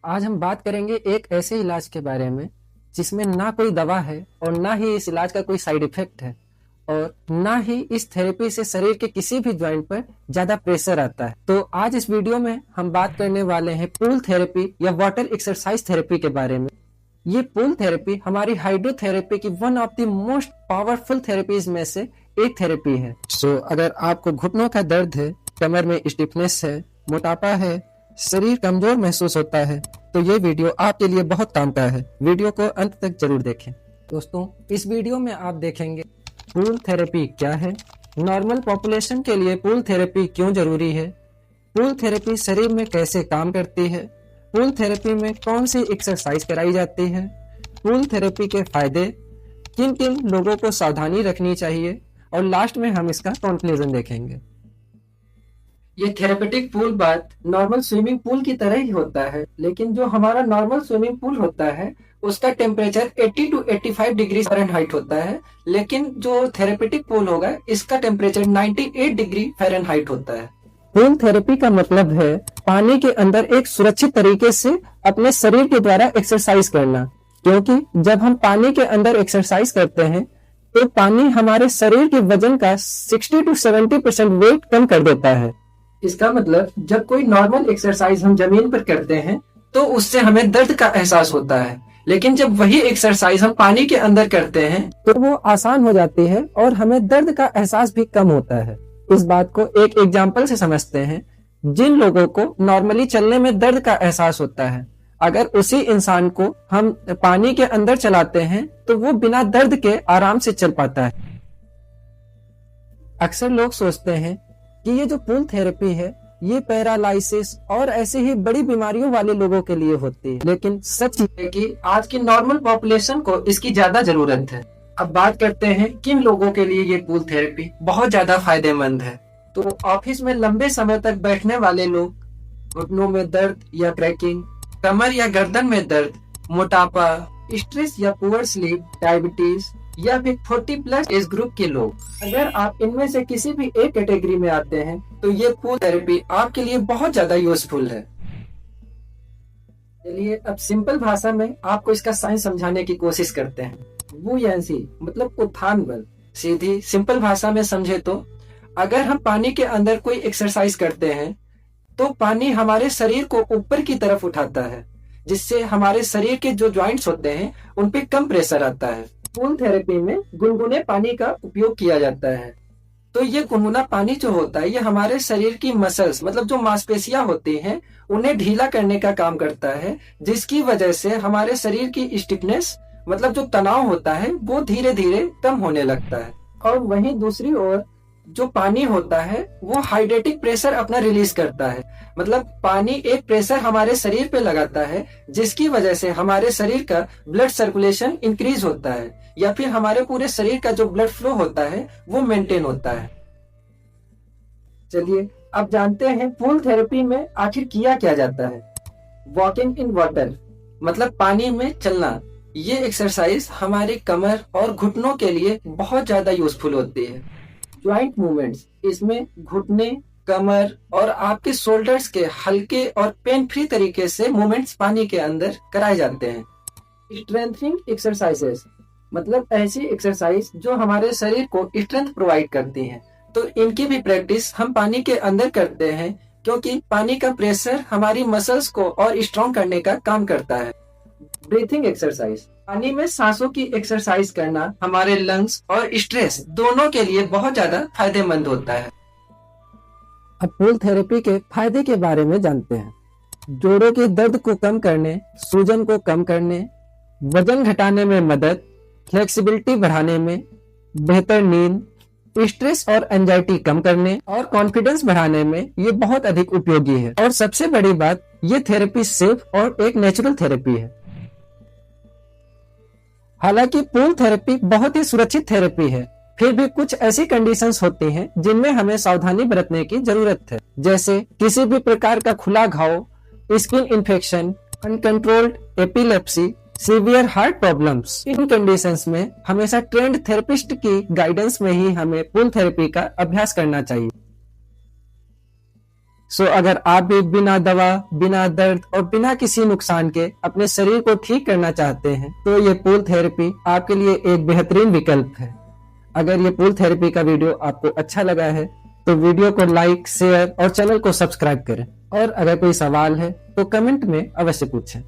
आज हम बात करेंगे एक ऐसे इलाज के बारे में जिसमें ना कोई दवा है और ना ही इस इलाज का कोई साइड इफेक्ट है और ना ही इस थेरेपी से शरीर के किसी भी जॉइंट पर ज्यादा प्रेशर आता है। तो आज इस वीडियो में हम बात करने वाले हैं पूल थेरेपी या वाटर एक्सरसाइज थेरेपी के बारे में। ये पूल थेरेपी हमारी हाइड्रोथेरेपी की one of the most powerful therapies में से एक थेरेपी है। अगर आपको घुटनों का दर्द है, कमर में स्टिफनेस है, मोटापा है, शरीर कमजोर महसूस होता है, तो ये वीडियो आपके लिए बहुत काम का है। वीडियो को अंत तक जरूर देखें। दोस्तों, इस वीडियो में आप देखेंगे पूल थेरेपी क्या है, नॉर्मल पॉपुलेशन के लिए पूल थेरेपी क्यों जरूरी है, पूल थेरेपी शरीर में कैसे काम करती है, पूल थेरेपी में कौन सी एक्सरसाइज कराई जाती है, पूल थेरेपी के फायदे, किन किन लोगों को सावधानी रखनी चाहिए और लास्ट में हम इसका कंक्लूजन देखेंगे। ये थेरेपेटिक पूल बात नॉर्मल स्विमिंग पूल की तरह ही होता है, लेकिन जो हमारा नॉर्मल स्विमिंग पूल होता है उसका टेम्परेचर 80 to 85 डिग्री फ़ारेनहाइट होता है, लेकिन जो थेरेपेटिक पूल होगा इसका टेम्परेचर 98 डिग्री फ़ारेनहाइट होता है। पूल थेरेपी का मतलब है पानी के अंदर एक सुरक्षित तरीके से अपने शरीर के द्वारा एक्सरसाइज करना, क्योंकि जब हम पानी के अंदर एक्सरसाइज करते हैं तो पानी हमारे शरीर के वजन का 60 to 70% वेट कम कर देता है। इसका मतलब जब कोई नॉर्मल एक्सरसाइज हम जमीन पर करते हैं तो उससे हमें दर्द का एहसास होता है, लेकिन जब वही एक्सरसाइज हम पानी के अंदर करते हैं तो वो आसान हो जाती है और हमें दर्द का एहसास भी कम होता है। इस बात को एक एग्जाम्पल से समझते हैं। जिन लोगों को नॉर्मली चलने में दर्द का एहसास होता है, अगर उसी इंसान को हम पानी के अंदर चलाते हैं तो वो बिना दर्द के आराम से चल पाता है। अक्सर लोग सोचते हैं कि ये जो पूल थेरेपी है ये पैरालाइसिस और ऐसे ही बड़ी बीमारियों वाले लोगों के लिए होती है, लेकिन सच ये है कि आज की नॉर्मल पॉपुलेशन को इसकी ज्यादा जरूरत है। अब बात करते हैं किन लोगों के लिए ये पूल थेरेपी बहुत ज्यादा फायदेमंद है। तो ऑफिस में लंबे समय तक बैठने वाले लोग, घुटनों में दर्द या क्रैकिंग, कमर या गर्दन में दर्द, मोटापा, स्ट्रेस या पुअर स्लीप, डायबिटीज या फिर 40+ एज ग्रुप के लोग, अगर आप इनमें से किसी भी एक कैटेगरी में आते हैं तो ये पूल थेरेपी आपके लिए बहुत ज्यादा यूजफुल है। चलिए अब सिंपल भाषा में आपको इसका साइंस समझाने की कोशिश करते हैं। बुयांसी मतलब उत्थान बल। सीधी सिंपल भाषा में समझे तो अगर हम पानी के अंदर कोई एक्सरसाइज करते हैं तो पानी हमारे शरीर को ऊपर की तरफ उठाता है, जिससे हमारे शरीर के जो जॉइंट्स होते हैं उन पे कम प्रेशर आता है। पूल थेरेपी में गुनगुने पानी का उपयोग किया जाता है। तो ये गुनगुना पानी जो होता है ये हमारे शरीर की मसल्स मतलब जो मांसपेशियां होती हैं उन्हें ढीला करने का काम करता है, जिसकी वजह से हमारे शरीर की स्टिफनेस मतलब जो तनाव होता है वो धीरे धीरे कम होने लगता है। और वहीं दूसरी ओर जो पानी होता है वो हाइड्रेटिक प्रेशर अपना रिलीज करता है, मतलब पानी एक प्रेशर हमारे शरीर पे लगाता है, जिसकी वजह से हमारे शरीर का ब्लड सर्कुलेशन इंक्रीज होता है या फिर हमारे पूरे शरीर का जो ब्लड फ्लो होता है वो मेंटेन होता है। चलिए अब जानते हैं पूल थेरेपी में आखिर किया क्या जाता है। वॉकिंग इन वाटर मतलब पानी में चलना। ये एक्सरसाइज हमारे कमर और घुटनों के लिए बहुत ज्यादा यूजफुल होती है। ज्वाइंट मूवमेंट्स, इसमें घुटने, कमर और आपके शोल्डर्स के हल्के और पेन फ्री तरीके से मूवमेंट्स पानी के अंदर कराए जाते हैं। स्ट्रेंथनिंग एक्सरसाइजेस मतलब ऐसी एक्सरसाइज जो हमारे शरीर को स्ट्रेंथ प्रोवाइड करती हैं, तो इनकी भी प्रैक्टिस हम पानी के अंदर करते हैं, क्योंकि पानी का प्रेशर हमारी मसल्स को और स्ट्रॉन्ग करने का काम करता है। ब्रीथिंग एक्सरसाइज, पानी में सांसों की एक्सरसाइज करना हमारे लंग्स और स्ट्रेस दोनों के लिए बहुत ज्यादा फायदेमंद होता है। अब पूल थेरेपी के फायदे के बारे में जानते हैं। जोड़ों के दर्द को कम करने, सूजन को कम करने, वजन घटाने में मदद, फ्लेक्सिबिलिटी बढ़ाने में, बेहतर नींद, स्ट्रेस और एंजाइटी कम करने और कॉन्फिडेंस बढ़ाने में ये बहुत अधिक उपयोगी है। और सबसे बड़ी बात, ये थेरेपी सेफ और एक नेचुरल थेरेपी है। हालांकि पूल थेरेपी बहुत ही सुरक्षित थेरेपी है, फिर भी कुछ ऐसी कंडीशंस होती हैं जिनमें हमें सावधानी बरतने की जरूरत है, जैसे किसी भी प्रकार का खुला घाव, skin infection, uncontrolled epilepsy, severe heart problems. इन कंडीशंस में हमेशा ट्रेंड थेरेपिस्ट की गाइडेंस में ही हमें पूल थेरेपी का अभ्यास करना चाहिए। सो अगर आप भी बिना दवा, बिना दर्द और बिना किसी नुकसान के अपने शरीर को ठीक करना चाहते हैं तो ये पूल थेरेपी आपके लिए एक बेहतरीन विकल्प है। अगर ये पूल थेरेपी का वीडियो आपको अच्छा लगा है तो वीडियो को लाइक, शेयर और चैनल को सब्सक्राइब करें। और अगर कोई सवाल है तो कमेंट में अवश्य पूछें।